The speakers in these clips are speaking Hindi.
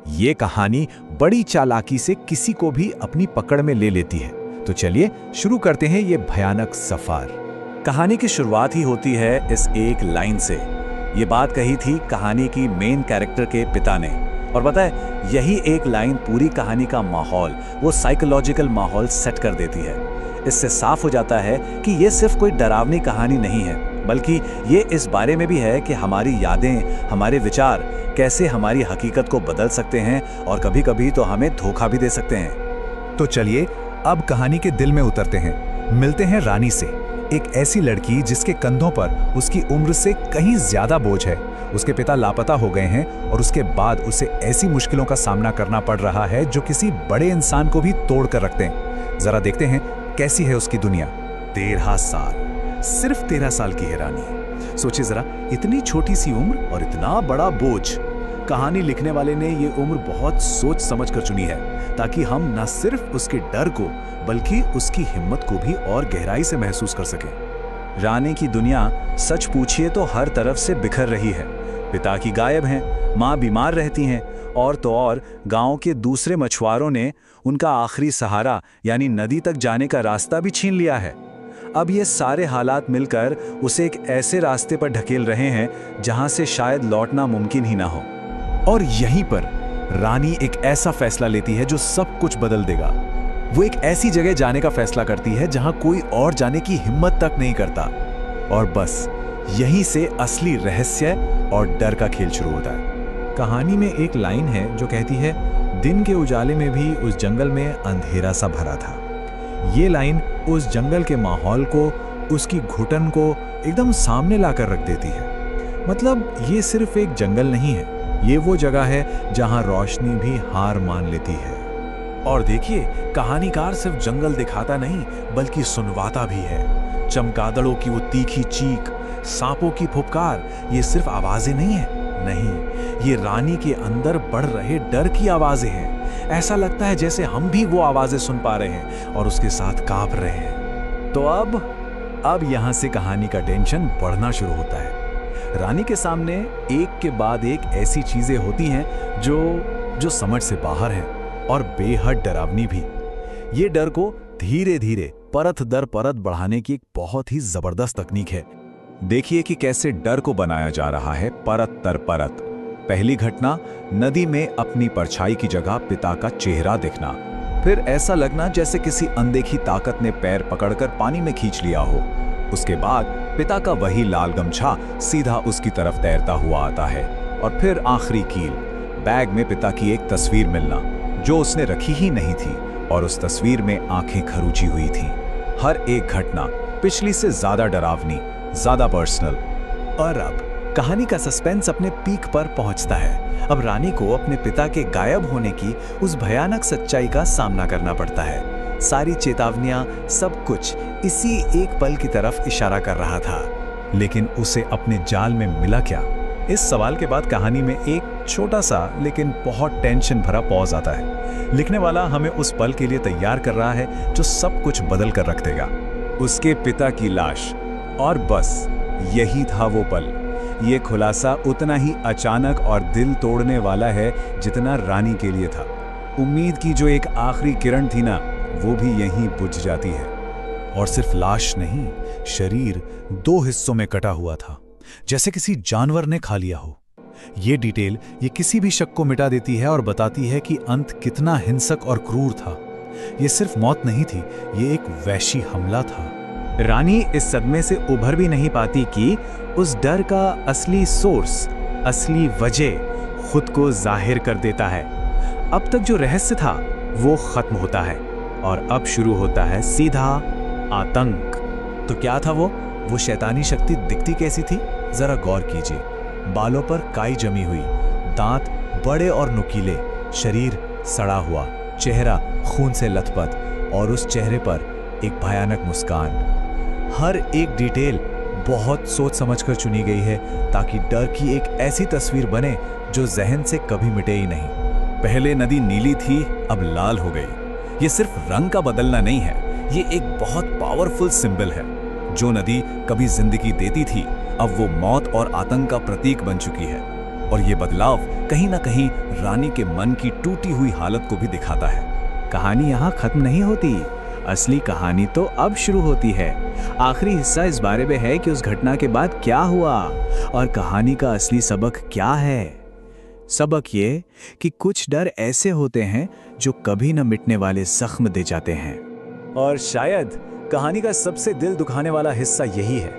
ये कहानी बड़ी चालाकी से किसी को भी अपनी पकड़ में ले लेती है। तो चलिए शुरू करते हैं ये भयानक सफर। कहानी की शुरुआत ही होती है इस एक लाइन से। ये बात कही थी कहानी की मेन कैरेक्टर के पिता ने, और पता है यही एक लाइन पूरी कहानी का माहौल, वो साइकोलॉजिकल माहौल सेट कर देती है। इससे साफ हो जाता है कि ये सिर्फ कोई डरावनी कहानी नहीं है, बल्कि ये इस बारे में भी है कि हमारी यादें, हमारे विचार कैसे हमारी हकीकत को बदल सकते हैं और कभी-कभी तो हमें धोखा भी दे सकते हैं। तो चलिए अब कहानी के दिल में उतरते हैं। मिलते हैं रानी से, एक ऐसी लड़की जिसके कंधों पर उसकी उम्र से कहीं ज्यादा बोझ है। उसके पिता लापता हो गए हैं और उसके बाद उसे ऐसी मुश्किलों का सामना करना पड़ रहा है जो किसी बड़े इंसान को भी तोड़ कर रखते हैं। जरा देखते हैं कैसी है उसकी दुनिया। 13 साल, सिर्फ 13 साल की है रानी। सोचिए जरा, इतनी छोटी सी उम्र और इतना बड़ा बोझ। कहानी लिखने वाले ने ये उम्र बहुत सोच समझ कर चुनी है, ताकि हम न सिर्फ उसके डर को बल्कि उसकी हिम्मत को भी और गहराई से महसूस कर सकें। रानी की दुनिया सच पूछिए तो हर तरफ से बिखर रही है। पिता की गायब हैं, माँ बीमार रहती हैं, और तो और गांव के दूसरे मछुआरों ने उनका आखिरी सहारा यानी नदी तक जाने का रास्ता भी छीन लिया है। अब ये सारे हालात मिलकर उसे एक ऐसे रास्ते पर ढकेल रहे हैं जहां से शायद लौटना मुमकिन ही ना हो। और यहीं पर रानी एक ऐसा फैसला लेती है जो सब कुछ बदल देगा। वो एक ऐसी जगह जाने का फैसला करती है जहां कोई और जाने की हिम्मत तक नहीं करता। और बस यहीं से असली रहस्य और डर का खेल शुरू होता है। कहानी में एक लाइन है जो कहती है, दिन के उजाले में भी उस जंगल में अंधेरा सा भरा था। ये लाइन उस जंगल के माहौल को, उसकी घुटन को एकदम सामने लाकर रख देती है। मतलब ये सिर्फ एक जंगल नहीं है, ये वो जगह है जहां रोशनी भी हार मान लेती है। और देखिए, कहानीकार सिर्फ जंगल दिखाता नहीं बल्कि सुनवाता भी है। चमगादड़ों की वो तीखी चीख, सांपों की फुफकार, ये सिर्फ आवाजें नहीं है, नहीं, ये रानी के अंदर बढ़ रहे डर की आवाजें हैं। ऐसा लगता है जैसे हम भी वो आवाजें सुन पा रहे हैं और उसके साथ कांप रहे हैं। तो अब यहां से कहानी का टेंशन बढ़ना शुरू होता है। रानी के सामने एक के बाद एक ऐसी चीजें होती हैं जो समझ से बाहर हैं और बेहद डरावनी भी। ये डर को धीरे धीरे परत दर परत बढ़ाने की एक बहुत ही जबरदस्त तकनीक है। देखिए कि कैसे डर को बनाया जा रहा है परत दर परत। पहली घटना, नदी में अपनी परछाई की जगह पिता का चेहरा दिखना। फिर ऐसा लगना जैसे किसी अनदेखी ताकत ने पैर पकड़कर पानी में खींच लिया हो। उसके बाद पिता का वही लाल गमछा सीधा उसकी तरफ तैरता हुआ आता है। और फिर आखिरी कील, बैग में पिता की एक तस्वीर मिलना जो उसने रखी ही नहीं थी, और उस तस्वीर में आंखें खरूची हुई थीं। हर एक घटना पिछली से ज्यादा डरावनी, ज्यादा पर्सनल। और अब कहानी का सस्पेंस अपने पीक पर पहुंचता है। अब रानी को अपने पिता के गायब होने की उस भयानक सच्चाई का सामना करना पड़ता है। सारी चेतावनियां, सब कुछ इसी एक पल की तरफ इशारा कर रहा था। लेकिन उसे अपने जाल में मिला क्या? इस सवाल के बाद कहानी में एक छोटा सा लेकिन बहुत टेंशन भरा पॉज आता है। लिखने वाला हमें उस पल के लिए तैयार कर रहा है जो सब कुछ बदल कर रख देगा। उसके पिता की लाश, और बस यही था वो पल। ये खुलासा उतना ही अचानक और दिल तोड़ने वाला है जितना रानी के लिए था। उम्मीद की जो एक आखिरी किरण थी ना, वो भी यहीं बुझ जाती है। और सिर्फ लाश नहीं, शरीर 2 हिस्सों में कटा हुआ था, जैसे किसी जानवर ने खा लिया हो। ये डिटेल ये किसी भी शक को मिटा देती है और बताती है कि अंत कितना हिंसक और क्रूर था। ये सिर्फ मौत नहीं थी, ये एक वैशी हमला था। रानी इस सदमे से उभर भी नहीं पाती कि उस डर का असली सोर्स, असली वजह खुद को जाहिर कर देता है। अब तक जो रहस्य था वो खत्म होता है और अब शुरू होता है सीधा आतंक। तो क्या था वो शैतानी शक्ति दिखती कैसी थी? जरा गौर कीजिए। बालों पर काई जमी हुई, दांत बड़े और नुकीले, शरीर सड़ा हुआ, चेहरा खून से लथपथ, और उस चेहरे पर एक भयानक मुस्कान। हर एक डिटेल बहुत सोच समझकर चुनी गई है ताकि डर की एक ऐसी तस्वीर बने जो जहन से कभी मिटे ही नहीं। पहले नदी नीली थी, अब लाल हो गई। ये सिर्फ रंग का बदलना नहीं है, ये एक बहुत पावरफुल सिंबल है। जो नदी कभी जिंदगी देती थी, अब वो मौत और आतंक का प्रतीक बन चुकी है। और ये बदलाव कहीं ना कहीं रानी के मन की टूटी हुई हालत को भी दिखाता है। कहानी यहाँ खत्म नहीं होती, असली कहानी तो अब शुरू होती है। आखिरी हिस्सा इस बारे में है कि उस घटना के बाद क्या हुआ और कहानी का असली सबक क्या है। सबक ये कि कुछ डर ऐसे होते हैं जो कभी न मिटने वाले जख्म दे जाते हैं। और शायद कहानी का सबसे दिल दुखाने वाला हिस्सा यही है।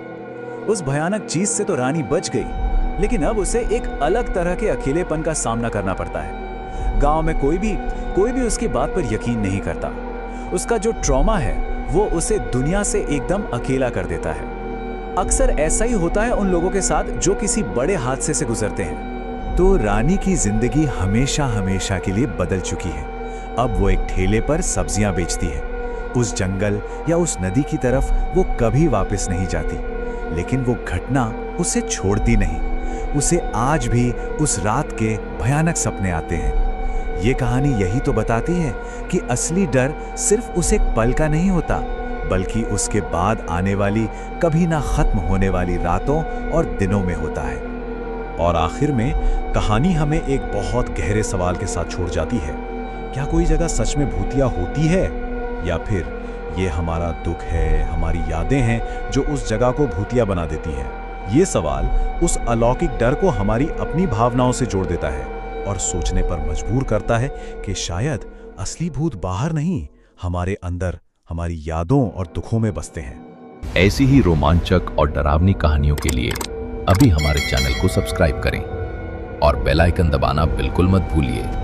उस भयानक चीज से तो रानी बच गई, लेकिन अब उसे एक अलग तरह के अकेलेपन का सामना करना पड़ता है। गांव में कोई भी उसकी बात पर यकीन नहीं करता। उसका जो ट्रॉमा है वो उसे दुनिया से एकदम अकेला कर देता है। अक्सर ऐसा ही होता है उन लोगों के साथ जो किसी बड़े हादसे से गुजरते हैं। तो रानी की जिंदगी हमेशा हमेशा के लिए बदल चुकी है। अब वो एक ठेले पर सब्जियां बेचती है। उस जंगल या उस नदी की तरफ वो कभी वापस नहीं जाती, लेकिन वो घटना उसे छोड़ती नहीं। उसे आज भी उस रात के भयानक सपने आते हैं। ये कहानी यही तो बताती है कि असली डर सिर्फ उस एक पल का नहीं होता, बल्कि उसके बाद आने वाली कभी ना खत्म होने वाली रातों और दिनों में होता है। और आखिर में कहानी हमें एक बहुत गहरे सवाल के साथ छोड़ जाती है। क्या कोई जगह सच में भूतिया होती है, या फिर ये हमारा दुख है, हमारी यादें हैं जो उस जगह को भूतिया बना देती हैं? ये सवाल उस अलौकिक डर को हमारी अपनी भावनाओं से जोड़ देता है और सोचने पर मजबूर करता है कि शायद असली भूत बाहर नहीं, हमारे अंदर, हमारी यादों और दुखों में बसते हैं। ऐसी ही रोमांचक और डरावनी कहानियों के लिए अभी हमारे चैनल को सब्सक्राइब करें और बेल आइकन दबाना बिल्कुल मत भूलिए।